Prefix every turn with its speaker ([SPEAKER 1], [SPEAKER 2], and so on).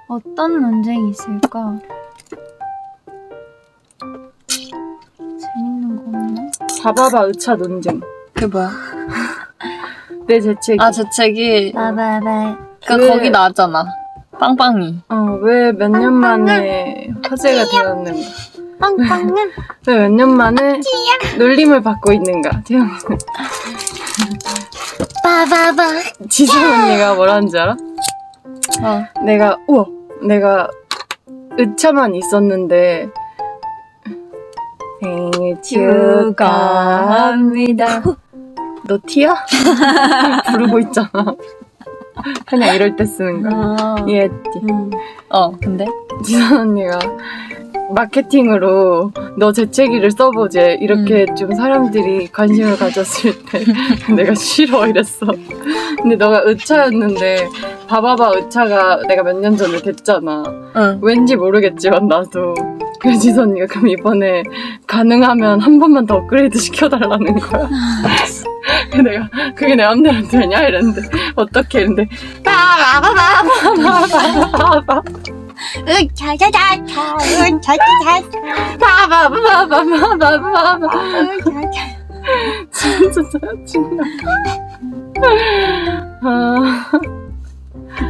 [SPEAKER 1] 어떤 논쟁이 있을까? 재밌는 거 없나?
[SPEAKER 2] 봐봐봐 의차 논쟁.
[SPEAKER 3] 그게 뭐야?
[SPEAKER 2] 내 재채기.
[SPEAKER 3] 아, 재채기.
[SPEAKER 1] 바바바.
[SPEAKER 3] 그러니까 거기 나왔잖아. 빵빵이.
[SPEAKER 2] 왜 몇 년 만에 화제가 되었는가?
[SPEAKER 1] 빵빵은?
[SPEAKER 2] 왜 몇 년 만에 놀림을 받고 있는가? 태영이는.
[SPEAKER 1] 바바바.
[SPEAKER 2] 지선 언니가 뭐라는 줄 알아? 내가 의차만 있었는데 생일 축하합니다. 너 티야? 부르고 있잖아. 그냥 이럴 때 쓰는 거야. 이해했지?
[SPEAKER 3] 근데?
[SPEAKER 2] 지선 언니가 마케팅으로 너 재채기를 써보지 이렇게 좀 사람들이 관심을 가졌을 때 내가 싫어 이랬어. 근데 너가 의차였는데 봐봐봐 의차가 내가 몇 년 전에 됐잖아. 왠지 모르겠지만 나도. 그래서 지선 언니가 그럼 이번에 가능하면 한 번만 더 업그레이드 시켜달라는 거야. 내가 그게 내 맘대로 되냐 이랬는데 어떻게 했는데 봐봐봐봐봐봐봐봐
[SPEAKER 1] 으차차차차 으차차차차
[SPEAKER 2] 봐봐봐봐봐봐봐 진짜 짜증나.